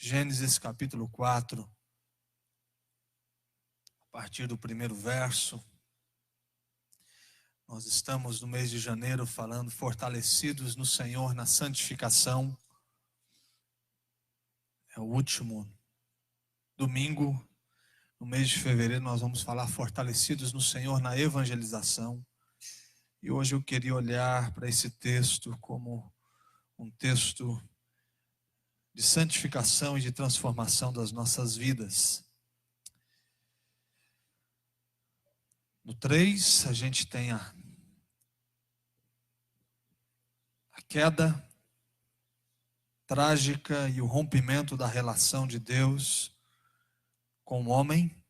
Gênesis capítulo 4, a partir do primeiro verso. Nós estamos no mês de janeiro falando fortalecidos no Senhor na santificação. É o último domingo. No mês de fevereiro nós vamos falar fortalecidos no Senhor na evangelização. E hoje eu queria olhar para esse texto como um texto de santificação e de transformação das nossas vidas. No 3, a gente tem a queda trágica e o rompimento da relação de Deus com o homem.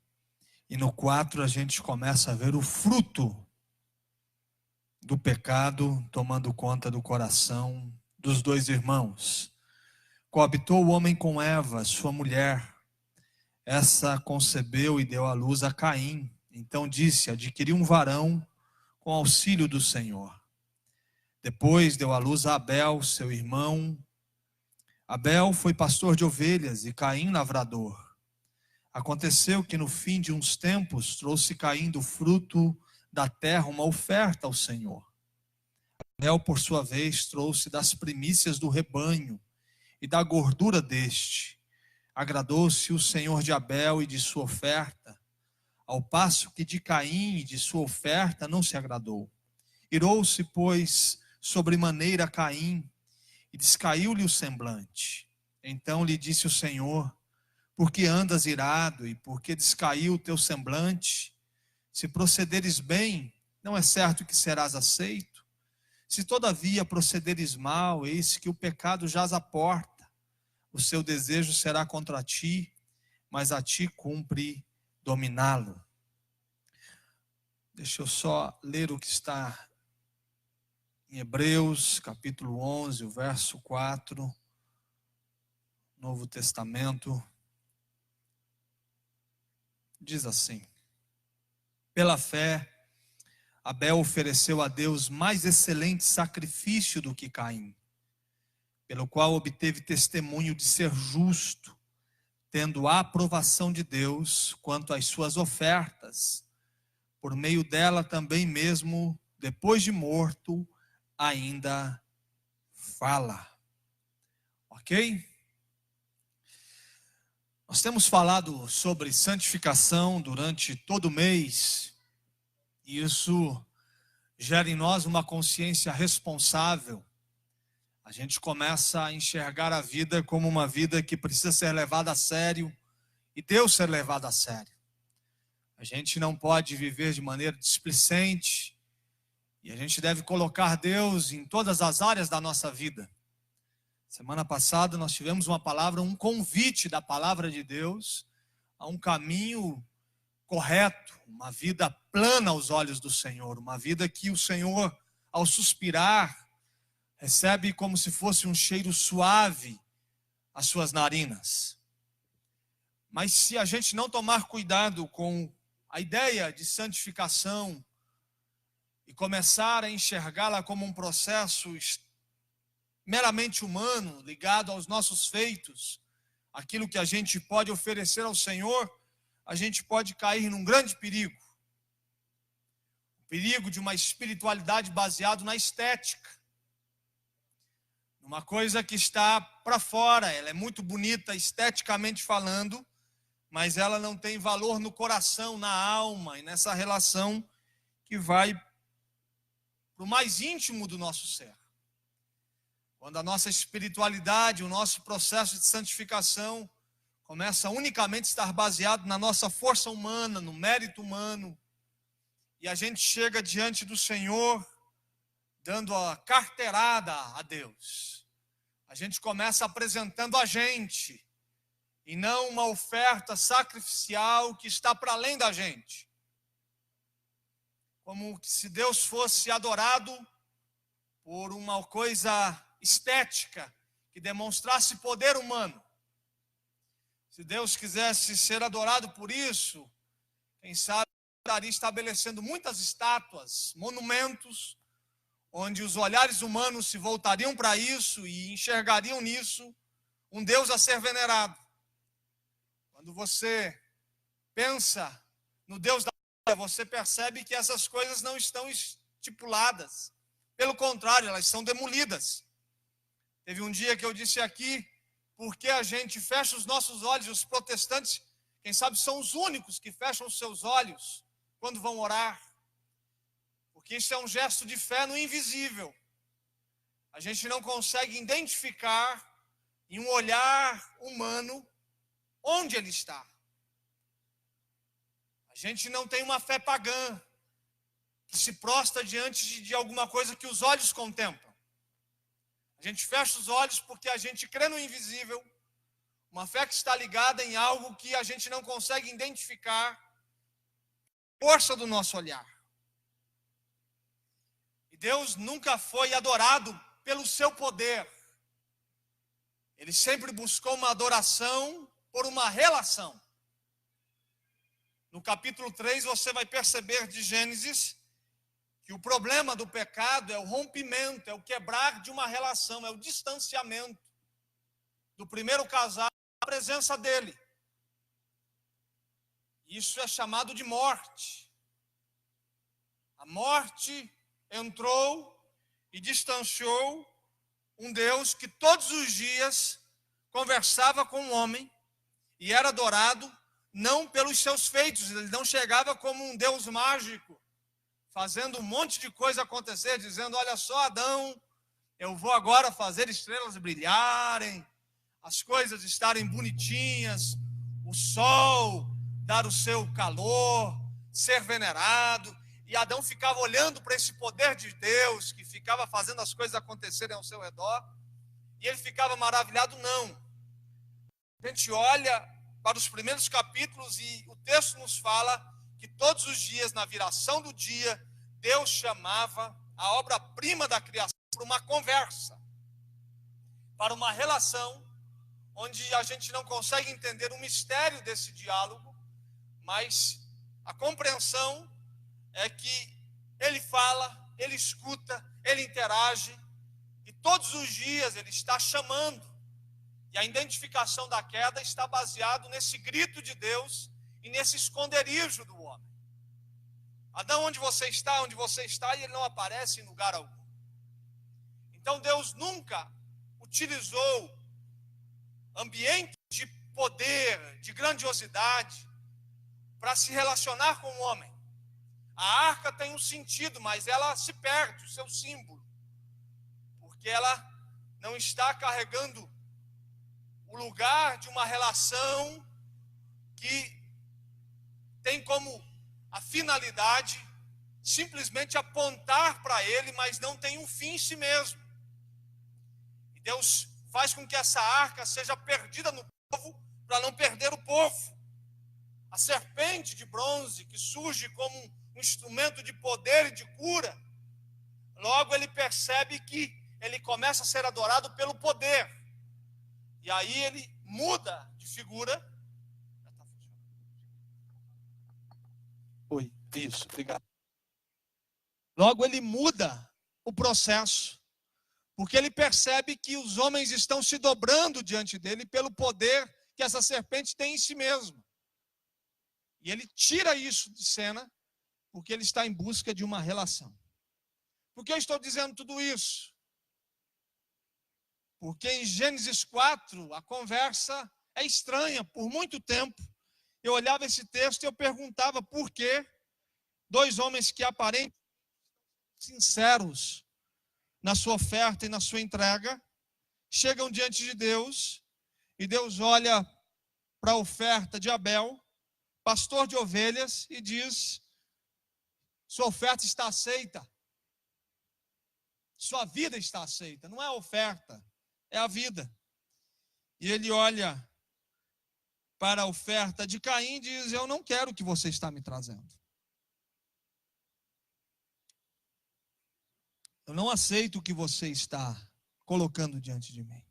E no 4, a gente começa a ver o fruto do pecado tomando conta do coração dos dois irmãos. Coabitou o homem com Eva, sua mulher. Essa concebeu e deu à luz a Caim. Então disse: adquiri um varão com auxílio do Senhor. Depois deu à luz a Abel, seu irmão. Abel foi pastor de ovelhas e Caim lavrador. Aconteceu que no fim de uns tempos trouxe Caim do fruto da terra uma oferta ao Senhor. Abel, por sua vez, trouxe das primícias do rebanho e da gordura deste. Agradou-se o Senhor de Abel e de sua oferta, ao passo que de Caim e de sua oferta não se agradou. Irou-se, pois, sobremaneira Caim, e descaiu-lhe o semblante. Então lhe disse o Senhor: por que andas irado, e por que descaiu o teu semblante? Se procederes bem, não é certo que serás aceito? Se todavia procederes mal, eis que o pecado jaz à porta. O seu desejo será contra ti, mas a ti cumpre dominá-lo. Deixa eu só ler o que está em Hebreus, capítulo 11, o verso 4, Novo Testamento. Diz assim: pela fé, Abel ofereceu a Deus mais excelente sacrifício do que Caim, pelo qual obteve testemunho de ser justo, tendo a aprovação de Deus quanto às suas ofertas. Por meio dela também mesmo, depois de morto, ainda fala. Ok? Nós temos falado sobre santificação durante todo o mês, e isso gera em nós uma consciência responsável. A gente começa a enxergar a vida como uma vida que precisa ser levada a sério, e Deus ser levado a sério. A gente não pode viver de maneira displicente, e a gente deve colocar Deus em todas as áreas da nossa vida. Semana passada nós tivemos uma palavra, um convite da palavra de Deus a um caminho correto, uma vida plana aos olhos do Senhor, uma vida que o Senhor, ao suspirar, recebe como se fosse um cheiro suave às suas narinas. Mas se a gente não tomar cuidado com a ideia de santificação e começar a enxergá-la como um processo meramente humano, ligado aos nossos feitos, aquilo que a gente pode oferecer ao Senhor, a gente pode cair num grande perigo. O perigo de uma espiritualidade baseada na estética. Uma coisa que está para fora, ela é muito bonita esteticamente falando, mas ela não tem valor no coração, na alma e nessa relação que vai para o mais íntimo do nosso ser. Quando a nossa espiritualidade, o nosso processo de santificação começa unicamente a estar baseado na nossa força humana, no mérito humano, e a gente chega diante do Senhor dando a carteirada a Deus. A gente começa apresentando a gente, e não uma oferta sacrificial que está para além da gente. Como se Deus fosse adorado por uma coisa estética que demonstrasse poder humano. Se Deus quisesse ser adorado por isso, quem sabe estaria estabelecendo muitas estátuas, monumentos, onde os olhares humanos se voltariam para isso e enxergariam nisso um Deus a ser venerado. Quando você pensa no Deus da Bíblia, você percebe que essas coisas não estão estipuladas. Pelo contrário, elas são demolidas. Teve um dia que eu disse aqui, porque a gente fecha os nossos olhos, os protestantes, quem sabe são os únicos que fecham os seus olhos quando vão orar. Porque isso é um gesto de fé no invisível. A gente não consegue identificar em um olhar humano onde ele está. A gente não tem uma fé pagã que se prostra diante de alguma coisa que os olhos contemplam. A gente fecha os olhos porque a gente crê no invisível, uma fé que está ligada em algo que a gente não consegue identificar, força do nosso olhar. E Deus nunca foi adorado pelo seu poder. Ele sempre buscou uma adoração por uma relação. No capítulo 3 você vai perceber de Gênesis que o problema do pecado é o rompimento, é o quebrar de uma relação, é o distanciamento do primeiro casal da presença dele. Isso é chamado de morte. A morte entrou e distanciou um Deus que todos os dias conversava com o homem e era adorado não pelos seus feitos. Ele não chegava como um Deus mágico, fazendo um monte de coisa acontecer, dizendo: olha só, Adão, eu vou agora fazer estrelas brilharem, as coisas estarem bonitinhas, o sol dar o seu calor, ser venerado. E Adão ficava olhando para esse poder de Deus, que ficava fazendo as coisas acontecerem ao seu redor, e ele ficava maravilhado. Não. A gente olha para os primeiros capítulos e o texto nos fala que todos os dias, na viração do dia, Deus chamava a obra-prima da criação para uma conversa, para uma relação, onde a gente não consegue entender o mistério desse diálogo, mas a compreensão é que ele fala, ele escuta, ele interage, e todos os dias ele está chamando. E a identificação da queda está baseado nesse grito de Deus e nesse esconderijo do homem. Adão, onde você está? Onde você está? E ele não aparece em lugar algum. Então Deus nunca utilizou ambiente de poder, de grandiosidade, para se relacionar com o homem. A arca tem um sentido, mas ela se perde, o seu símbolo, porque ela não está carregando o lugar de uma relação que tem como a finalidade simplesmente apontar para ele, mas não tem um fim em si mesmo. E Deus faz com que essa arca seja perdida no povo, para não perder o povo. A serpente de bronze, que surge como um instrumento de poder e de cura, logo ele percebe que ele começa a ser adorado pelo poder. E aí ele muda de figura. Oi, isso, obrigado. Logo ele muda o processo, porque ele percebe que os homens estão se dobrando diante dele pelo poder que essa serpente tem em si mesma. E ele tira isso de cena, porque ele está em busca de uma relação. Por que eu estou dizendo tudo isso? Porque em Gênesis 4, a conversa é estranha. Por muito tempo, eu olhava esse texto e eu perguntava por que dois homens que aparentemente sinceros na sua oferta e na sua entrega, chegam diante de Deus, e Deus olha para a oferta de Abel, pastor de ovelhas, e diz: sua oferta está aceita, sua vida está aceita. Não é a oferta, é a vida. E ele olha para a oferta de Caim e diz: eu não quero o que você está me trazendo. Eu não aceito o que você está colocando diante de mim.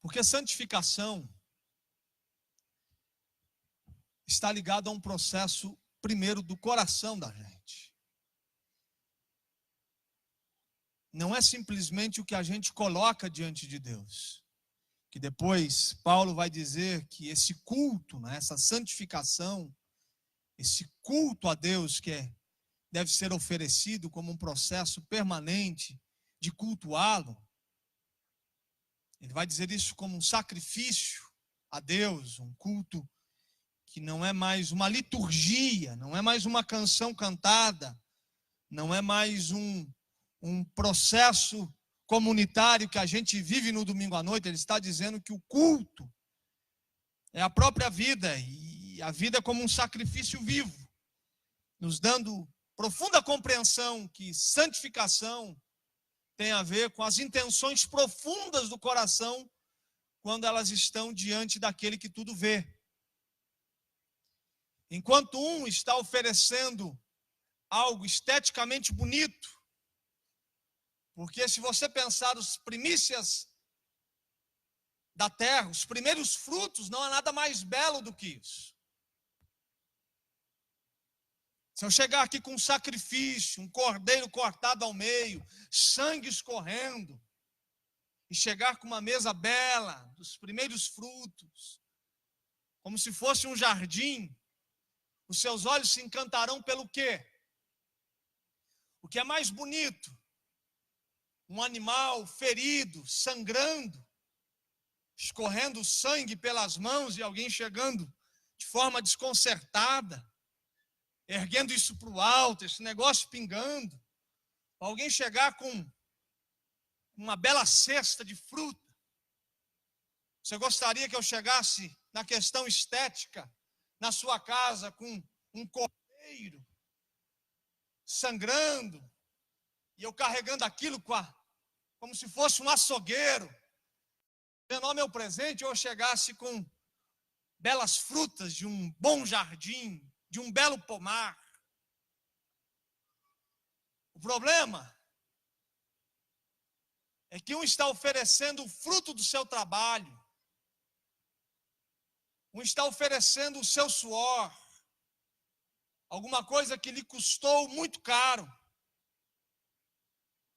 Porque santificação está ligado a um processo, primeiro, do coração da gente. Não é simplesmente o que a gente coloca diante de Deus, que depois Paulo vai dizer que esse culto, né, essa santificação, esse culto a Deus deve ser oferecido como um processo permanente de cultuá-lo. Ele vai dizer isso como um sacrifício a Deus, um culto que não é mais uma liturgia, não é mais uma canção cantada, não é mais um processo comunitário que a gente vive no domingo à noite. Ele está dizendo que o culto é a própria vida, e a vida como um sacrifício vivo, nos dando profunda compreensão que santificação tem a ver com as intenções profundas do coração quando elas estão diante daquele que tudo vê. Enquanto um está oferecendo algo esteticamente bonito, porque se você pensar as primícias da terra, os primeiros frutos, não há nada mais belo do que isso. Se eu chegar aqui com um sacrifício, um cordeiro cortado ao meio, sangue escorrendo, e chegar com uma mesa bela, dos primeiros frutos, como se fosse um jardim, os seus olhos se encantarão pelo quê? O que é mais bonito? Um animal ferido, sangrando, escorrendo sangue pelas mãos e alguém chegando de forma desconcertada, erguendo isso para o alto, esse negócio pingando. Alguém chegar com uma bela cesta de fruta. Você gostaria que eu chegasse na questão estética, na sua casa, com um cordeiro sangrando, e eu carregando aquilo como se fosse um açougueiro, dando ao meu presente, ou eu chegasse com belas frutas de um bom jardim, de um belo pomar? O problema é que um está oferecendo o fruto do seu trabalho, um está oferecendo o seu suor, alguma coisa que lhe custou muito caro,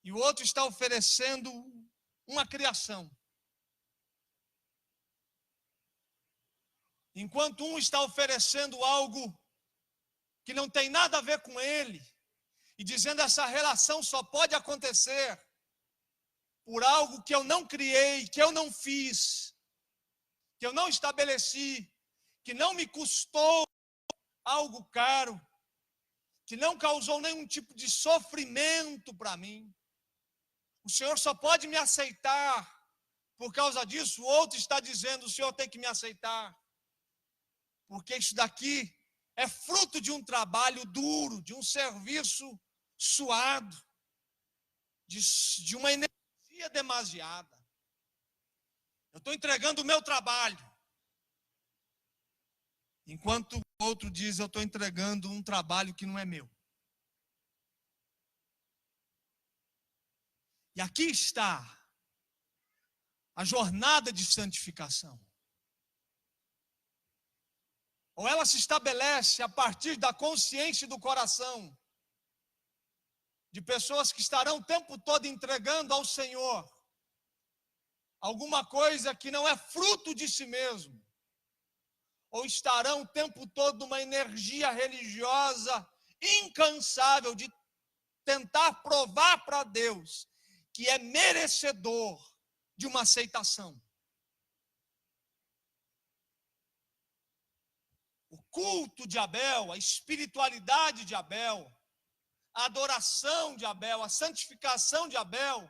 e o outro está oferecendo uma criação. Enquanto um está oferecendo algo que não tem nada a ver com ele, e dizendo essa relação só pode acontecer por algo que eu não criei, que eu não fiz, que eu não estabeleci, que não me custou algo caro, que não causou nenhum tipo de sofrimento para mim. O Senhor só pode me aceitar por causa disso. O outro está dizendo: o Senhor tem que me aceitar, porque isso daqui é fruto de um trabalho duro, de um serviço suado, de uma energia demasiada. Eu estou entregando o meu trabalho, enquanto o outro diz: eu estou entregando um trabalho que não é meu. E aqui está a jornada de santificação. Ou ela se estabelece a partir da consciência do coração, de pessoas que estarão o tempo todo entregando ao Senhor alguma coisa que não é fruto de si mesmo, ou estarão o tempo todo numa energia religiosa incansável de tentar provar para Deus que é merecedor de uma aceitação. O culto de Abel, a espiritualidade de Abel, a adoração de Abel, a santificação de Abel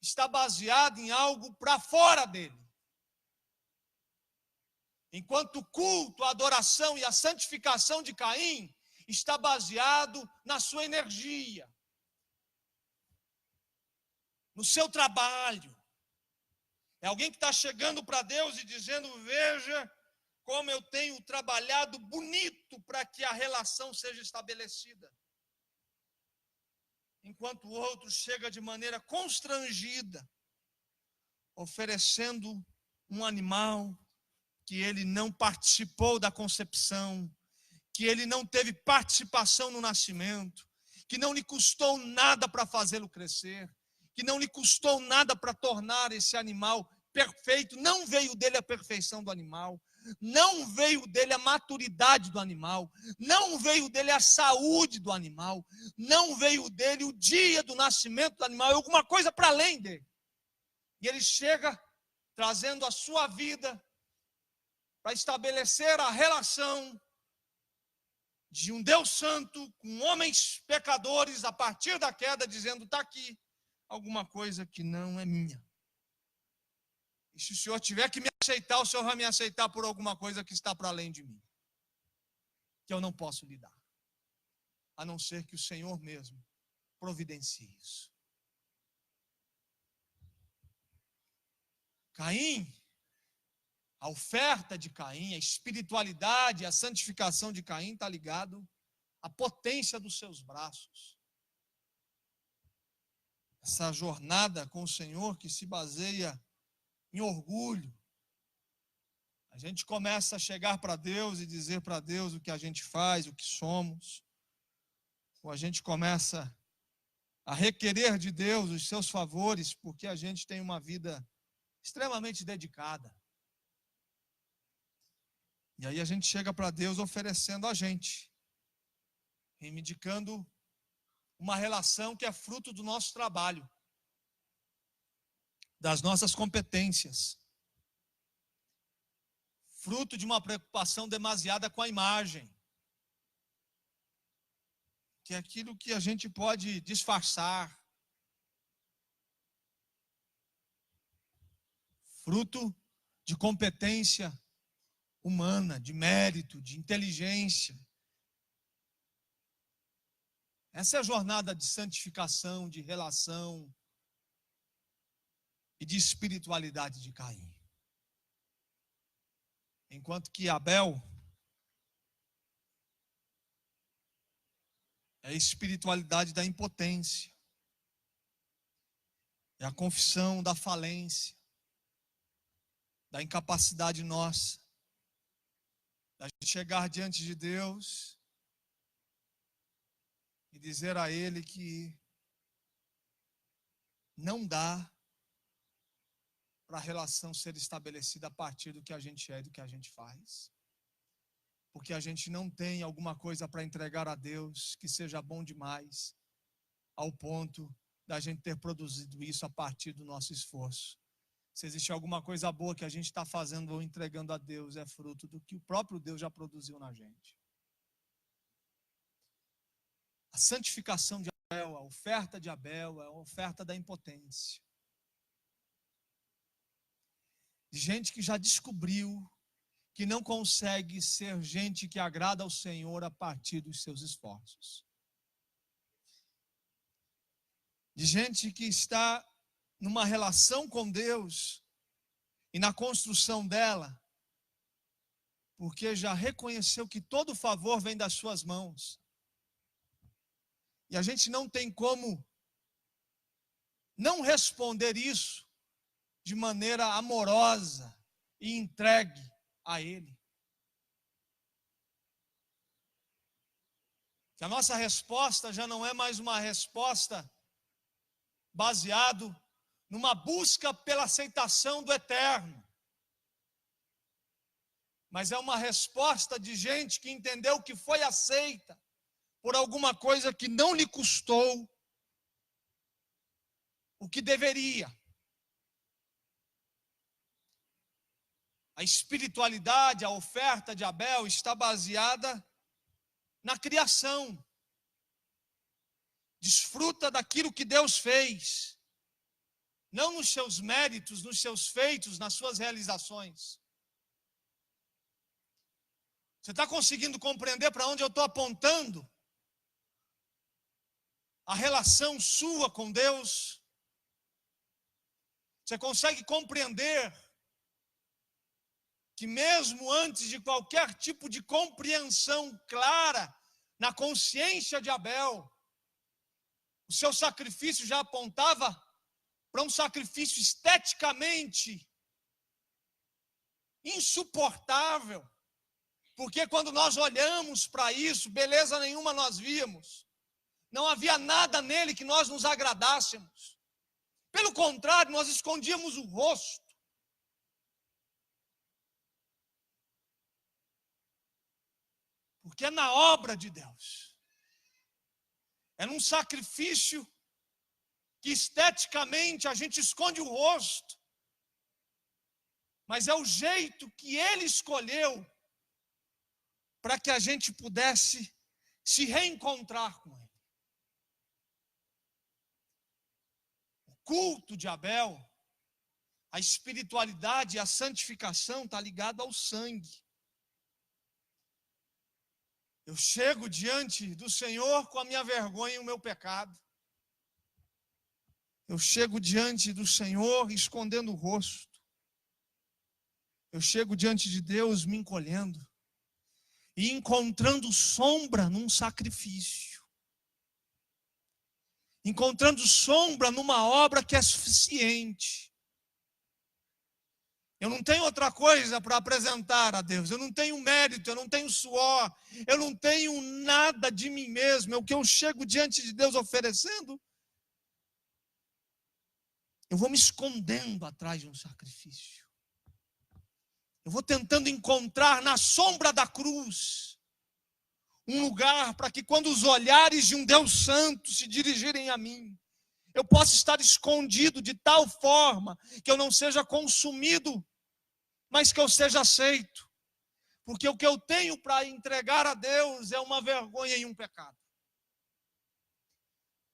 está baseada em algo para fora dele. Enquanto o culto, a adoração e a santificação de Caim está baseado na sua energia, no seu trabalho. É alguém que está chegando para Deus e dizendo: veja como eu tenho trabalhado bonito para que a relação seja estabelecida. Enquanto o outro chega de maneira constrangida, oferecendo um animal que ele não participou da concepção, que ele não teve participação no nascimento, que não lhe custou nada para fazê-lo crescer, que não lhe custou nada para tornar esse animal perfeito, não veio dele a perfeição do animal, não veio dele a maturidade do animal, não veio dele a saúde do animal, não veio dele o dia do nascimento do animal, é alguma coisa para além dele. E ele chega trazendo a sua vida para estabelecer a relação de um Deus santo com homens pecadores a partir da queda, dizendo: está aqui alguma coisa que não é minha. E se o Senhor tiver que me aceitar, o Senhor vai me aceitar por alguma coisa que está para além de mim, que eu não posso lidar, a não ser que o Senhor mesmo providencie isso. Caim, a oferta de Caim, a espiritualidade, a santificação de Caim está ligado à potência dos seus braços. Essa jornada com o Senhor que se baseia em orgulho. A gente começa a chegar para Deus e dizer para Deus o que a gente faz, o que somos. Ou a gente começa a requerer de Deus os seus favores, porque a gente tem uma vida extremamente dedicada. E aí a gente chega para Deus oferecendo a gente, reivindicando uma relação que é fruto do nosso trabalho, das nossas competências, fruto de uma preocupação demasiada com a imagem, que é aquilo que a gente pode disfarçar, fruto de competência humana, de mérito, de inteligência. Essa é a jornada de santificação, de relação e de espiritualidade de Caim. Enquanto que Abel é a espiritualidade da impotência, é a confissão da falência, da incapacidade nossa, da gente chegar diante de Deus e dizer a Ele que não dá para a relação ser estabelecida a partir do que a gente é e do que a gente faz. Porque a gente não tem alguma coisa para entregar a Deus que seja bom demais, ao ponto da gente ter produzido isso a partir do nosso esforço. Se existe alguma coisa boa que a gente está fazendo ou entregando a Deus, é fruto do que o próprio Deus já produziu na gente. A santificação de Abel, a oferta de Abel, é a oferta da impotência. De gente que já descobriu que não consegue ser gente que agrada ao Senhor a partir dos seus esforços. De gente que está numa relação com Deus e na construção dela, porque já reconheceu que todo favor vem das suas mãos. E a gente não tem como não responder isso de maneira amorosa e entregue a Ele. Que a nossa resposta já não é mais uma resposta baseado numa busca pela aceitação do eterno, mas é uma resposta de gente que entendeu que foi aceita por alguma coisa que não lhe custou o que deveria. A espiritualidade, a oferta de Abel está baseada na criação. Desfruta daquilo que Deus fez, não nos seus méritos, nos seus feitos, nas suas realizações. Você está conseguindo compreender para onde eu estou apontando? A relação sua com Deus? Você consegue compreender que mesmo antes de qualquer tipo de compreensão clara na consciência de Abel, o seu sacrifício já apontava para um sacrifício esteticamente insuportável, porque quando nós olhamos para isso, beleza nenhuma nós víamos, não havia nada nele que nós nos agradássemos, pelo contrário, nós escondíamos o rosto, porque é na obra de Deus. É num sacrifício que esteticamente a gente esconde o rosto, mas é o jeito que Ele escolheu para que a gente pudesse se reencontrar com Ele. O culto de Abel, a espiritualidade e a santificação está ligado ao sangue. Eu chego diante do Senhor com a minha vergonha e o meu pecado. Eu chego diante do Senhor escondendo o rosto. Eu chego diante de Deus me encolhendo e encontrando sombra num sacrifício. Encontrando sombra numa obra que é suficiente. Eu não tenho outra coisa para apresentar a Deus. Eu não tenho mérito, eu não tenho suor, eu não tenho nada de mim mesmo. É o que eu chego diante de Deus oferecendo. Eu vou me escondendo atrás de um sacrifício. Eu vou tentando encontrar na sombra da cruz um lugar para que quando os olhares de um Deus santo se dirigirem a mim, eu possa estar escondido de tal forma que eu não seja consumido, mas que eu seja aceito. Porque o que eu tenho para entregar a Deus é uma vergonha e um pecado.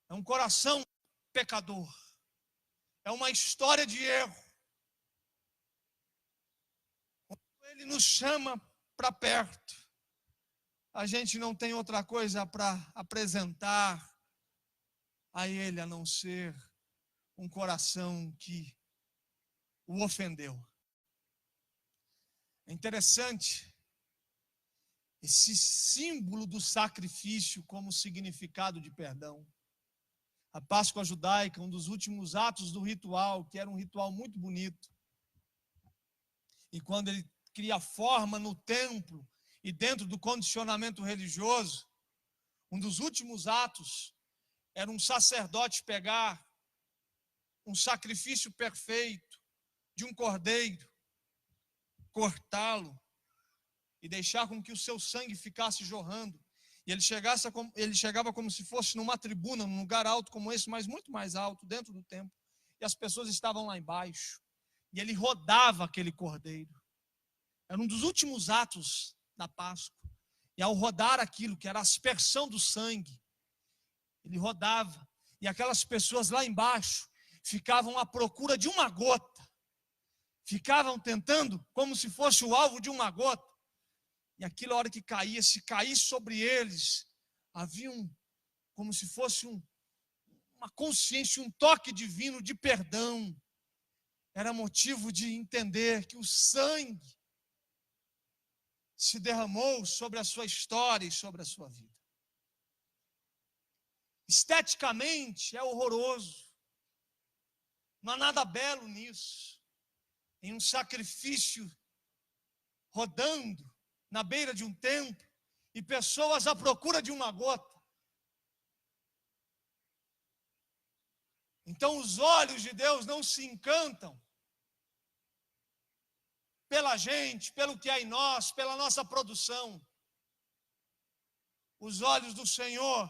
É um coração pecador. É uma história de erro. Quando Ele nos chama para perto, a gente não tem outra coisa para apresentar a Ele a não ser um coração que o ofendeu. É interessante esse símbolo do sacrifício como significado de perdão. A Páscoa judaica, um dos últimos atos do ritual, que era um ritual muito bonito. E quando ele cria forma no templo e dentro do condicionamento religioso, um dos últimos atos era um sacerdote pegar um sacrifício perfeito de um cordeiro, cortá-lo e deixar com que o seu sangue ficasse jorrando. E ele chegava como se fosse numa tribuna, num lugar alto como esse, mas muito mais alto, dentro do templo. E as pessoas estavam lá embaixo. E ele rodava aquele cordeiro. Era um dos últimos atos da Páscoa. E ao rodar aquilo, que era a aspersão do sangue, ele rodava. E aquelas pessoas lá embaixo ficavam à procura de uma gota. Ficavam tentando, como se fosse o alvo de uma gota. E aquilo, a hora que caía, se caísse sobre eles, havia como se fosse uma consciência, um toque divino de perdão. Era motivo de entender que o sangue se derramou sobre a sua história e sobre a sua vida. Esteticamente é horroroso. Não há nada belo nisso. Em um sacrifício rodando na beira de um templo e pessoas à procura de uma gota. Então os olhos de Deus não se encantam pela gente, pelo que há em nós, pela nossa produção. Os olhos do Senhor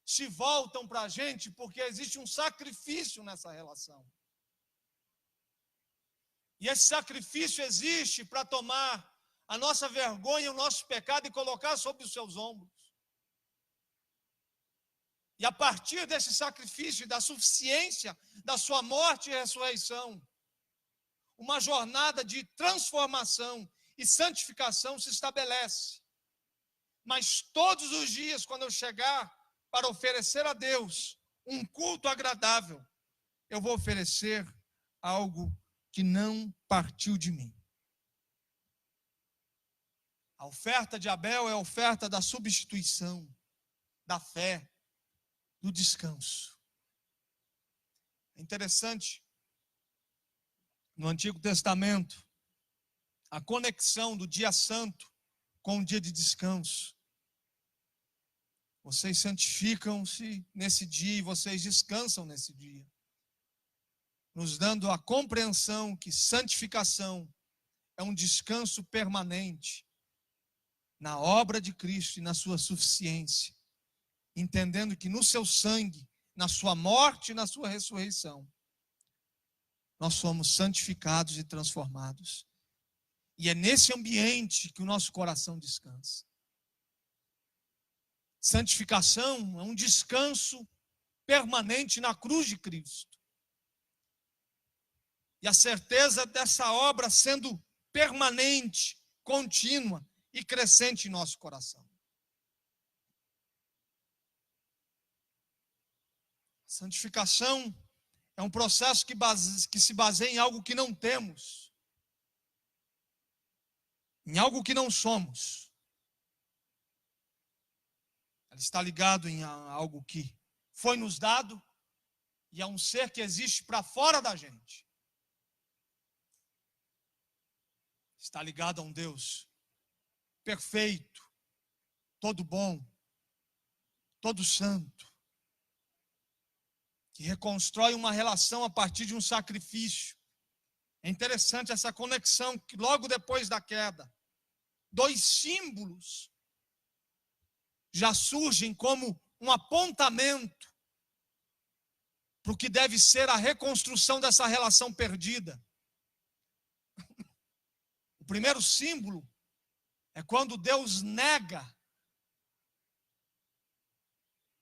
se voltam para a gente porque existe um sacrifício nessa relação. E esse sacrifício existe para tomar a nossa vergonha, o nosso pecado e colocar sobre os seus ombros. E a partir desse sacrifício, da suficiência da sua morte e ressurreição, uma jornada de transformação e santificação se estabelece. Mas todos os dias, quando eu chegar para oferecer a Deus um culto agradável, eu vou oferecer algo que não partiu de mim. A oferta de Abel é a oferta da substituição, da fé, do descanso. É interessante, no Antigo Testamento, a conexão do dia santo com o dia de descanso. Vocês santificam-se nesse dia e vocês descansam nesse dia, nos dando a compreensão que santificação é um descanso permanente. na obra de Cristo e na sua suficiência, entendendo que no seu sangue, na sua morte e na sua ressurreição, nós somos santificados e transformados. E é nesse ambiente que o nosso coração descansa. Santificação é um descanso permanente na cruz de Cristo. E a certeza dessa obra sendo permanente, contínua e crescente em nosso coração. Santificação é um processo que se baseia em algo que não temos, em algo que não somos. Ela está ligado em algo que foi nos dado e a um ser que existe para fora da gente. Está ligado a um Deus perfeito, todo bom, todo santo, que reconstrói uma relação a partir de um sacrifício. É interessante essa conexão que logo depois da queda, dois símbolos já surgem como um apontamento para o que deve ser a reconstrução dessa relação perdida. O primeiro símbolo é quando Deus nega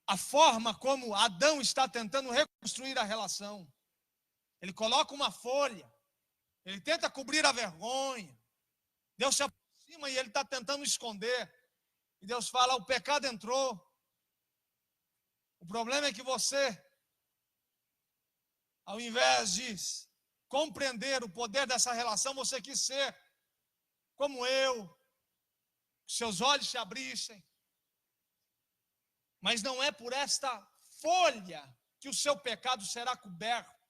a forma como Adão está tentando reconstruir a relação. Ele coloca uma folha, ele tenta cobrir a vergonha. Deus se aproxima e ele está tentando esconder. E Deus fala: o pecado entrou. O problema é que você, ao invés de compreender o poder dessa relação, você quis ser como eu, que seus olhos se abrissem. Mas não é por esta folha que o seu pecado será coberto,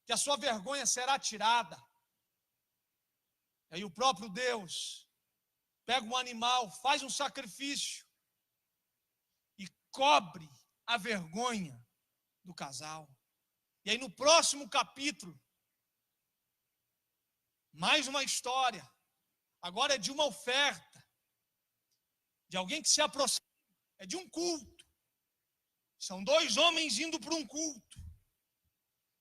que a sua vergonha será tirada. E aí o próprio Deus pega um animal, faz um sacrifício e cobre a vergonha do casal. E aí no próximo capítulo, mais uma história, agora é de uma oferta, de alguém que se aproxima, é de um culto. São dois homens indo para um culto,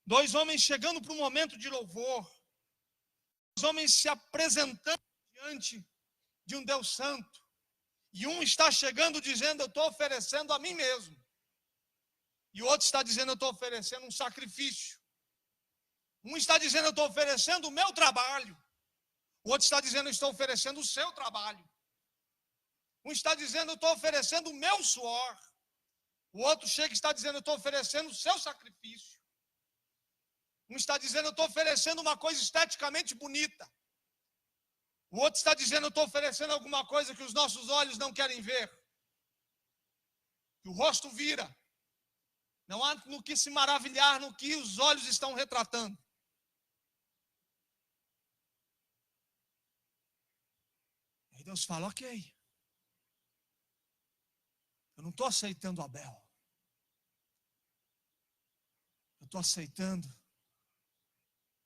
dois homens chegando para um momento de louvor, dois homens se apresentando diante de um Deus santo, e um está chegando dizendo: eu estou oferecendo a mim mesmo, e o outro está dizendo: eu estou oferecendo um sacrifício. Um está dizendo: eu estou oferecendo o meu trabalho, o outro está dizendo: eu estou oferecendo o seu trabalho. Um está dizendo: eu estou oferecendo o meu suor, o outro chega e está dizendo: eu estou oferecendo o seu sacrifício. Um está dizendo: eu estou oferecendo uma coisa esteticamente bonita, o outro está dizendo: eu estou oferecendo alguma coisa que os nossos olhos não querem ver, que o rosto vira. Não há no que se maravilhar no que os olhos estão retratando. E Deus fala: ok, eu não estou aceitando Abel, eu estou aceitando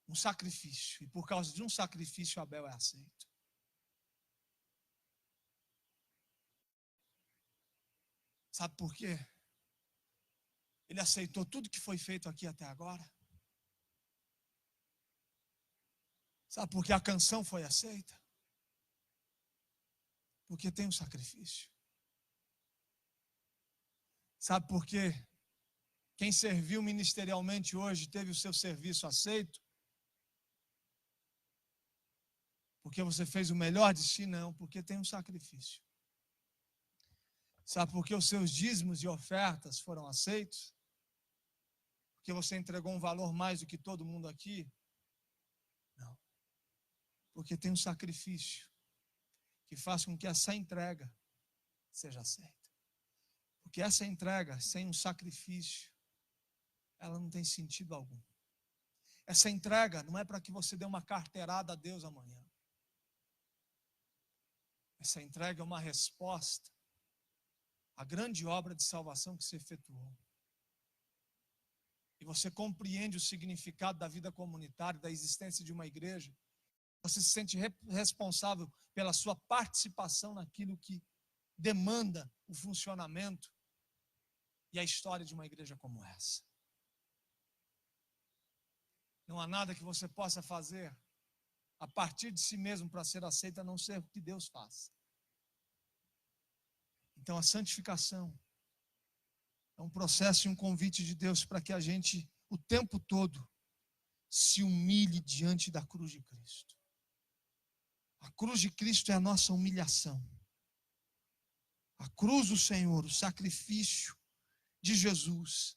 um sacrifício, e por causa de um sacrifício Abel é aceito. Sabe por quê? Ele aceitou tudo que foi feito aqui até agora. Sabe por que a canção foi aceita? Porque tem um sacrifício. Sabe por quê? Quem serviu ministerialmente hoje teve o seu serviço aceito? Porque você fez o melhor de si? Não, porque tem um sacrifício. Sabe por que os seus dízimos e ofertas foram aceitos? Porque você entregou um valor mais do que todo mundo aqui? Não. Porque tem um sacrifício que faz com que essa entrega seja aceita. Porque essa entrega sem um sacrifício, ela não tem sentido algum. Essa entrega não é para que você dê uma carteirada a Deus amanhã. Essa entrega é uma resposta à grande obra de salvação que se efetuou. E você compreende o significado da vida comunitária, da existência de uma igreja, Você se sente responsável pela sua participação naquilo que demanda o funcionamento e a história de uma igreja como essa. Não há nada que você possa fazer a partir de si mesmo para ser aceito, a não ser o que Deus faz. Então a santificação é um processo e um convite de Deus para que a gente, o tempo todo, se humilhe diante da cruz de Cristo. A cruz de Cristo é a nossa humilhação. A cruz do Senhor, o sacrifício de Jesus,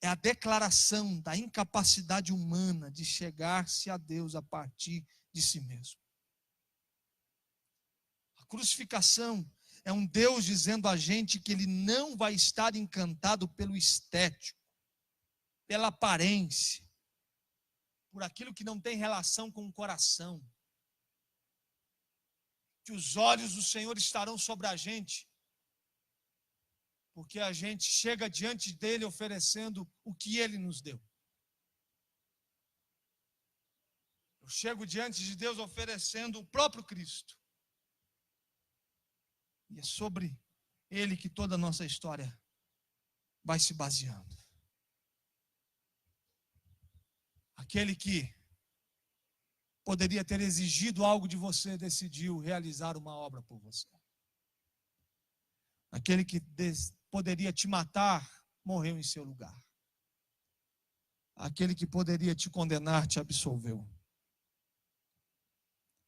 é a declaração da incapacidade humana de chegar-se a Deus a partir de si mesmo. A crucificação é um Deus dizendo a gente que Ele não vai estar encantado pelo estético, pela aparência, por aquilo que não tem relação com o coração. Que os olhos do Senhor estarão sobre a gente, porque a gente chega diante dele oferecendo o que ele nos deu. Eu chego diante de Deus oferecendo o próprio Cristo. E é sobre ele que toda a nossa história vai se baseando. Aquele que poderia ter exigido algo de você, decidiu realizar uma obra por você. Aquele que poderia te matar, morreu em seu lugar. Aquele que poderia te condenar, te absolveu.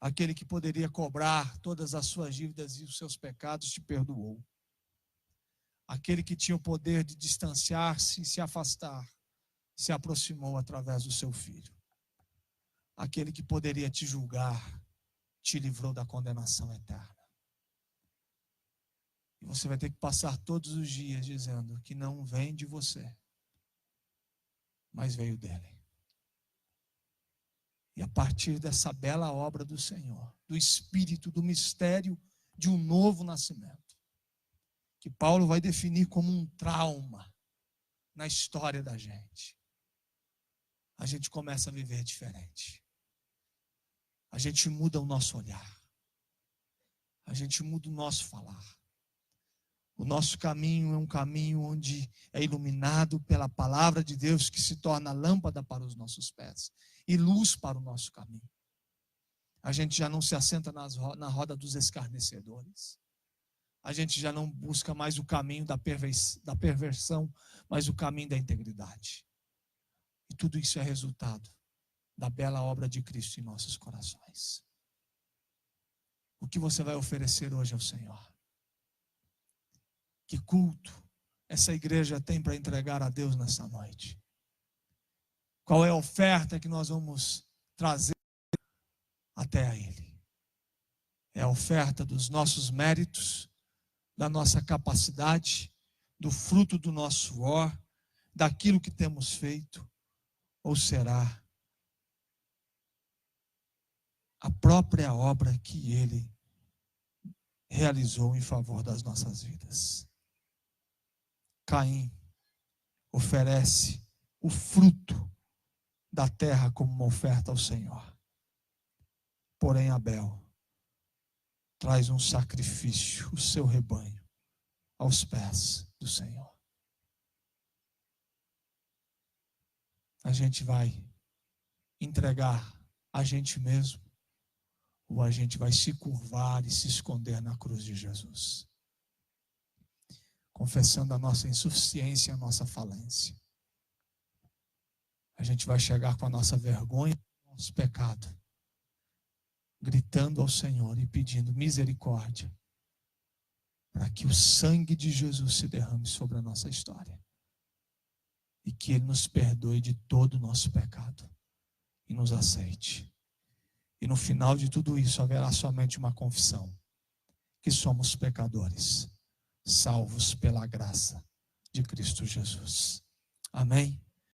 Aquele que poderia cobrar todas as suas dívidas e os seus pecados, te perdoou. Aquele que tinha o poder de distanciar-se e se afastar, se aproximou através do seu Filho. Aquele que poderia te julgar, te livrou da condenação eterna. E você vai ter que passar todos os dias dizendo que não vem de você, mas veio dele. E a partir dessa bela obra do Senhor, do Espírito, do mistério de um novo nascimento, que Paulo vai definir como um trauma na história da gente, a gente começa a viver diferente. A gente muda o nosso olhar. A gente muda o nosso falar. O nosso caminho é um caminho onde é iluminado pela palavra de Deus, que se torna lâmpada para os nossos pés e luz para o nosso caminho. A gente já não se assenta na roda dos escarnecedores. A gente já não busca mais o caminho da perversão, mas o caminho da integridade. E tudo isso é resultado da bela obra de Cristo em nossos corações. O que você vai oferecer hoje ao Senhor? Que culto essa igreja tem para entregar a Deus nessa noite? Qual é a oferta que nós vamos trazer até a Ele? É a oferta dos nossos méritos, da nossa capacidade, do fruto do nosso suor, daquilo que temos feito, ou será a própria obra que Ele realizou em favor das nossas vidas? Caim oferece o fruto da terra como uma oferta ao Senhor. Porém, Abel traz um sacrifício, o seu rebanho, aos pés do Senhor. A gente vai entregar a gente mesmo, ou a gente vai se curvar e se esconder na cruz de Jesus, confessando a nossa insuficiência e a nossa falência. A gente vai chegar com a nossa vergonha, o nosso pecado, gritando ao Senhor e pedindo misericórdia, para que o sangue de Jesus se derrame sobre a nossa história e que Ele nos perdoe de todo o nosso pecado e nos aceite. E no final de tudo isso haverá somente uma confissão, que somos pecadores, salvos pela graça de Cristo Jesus. Amém?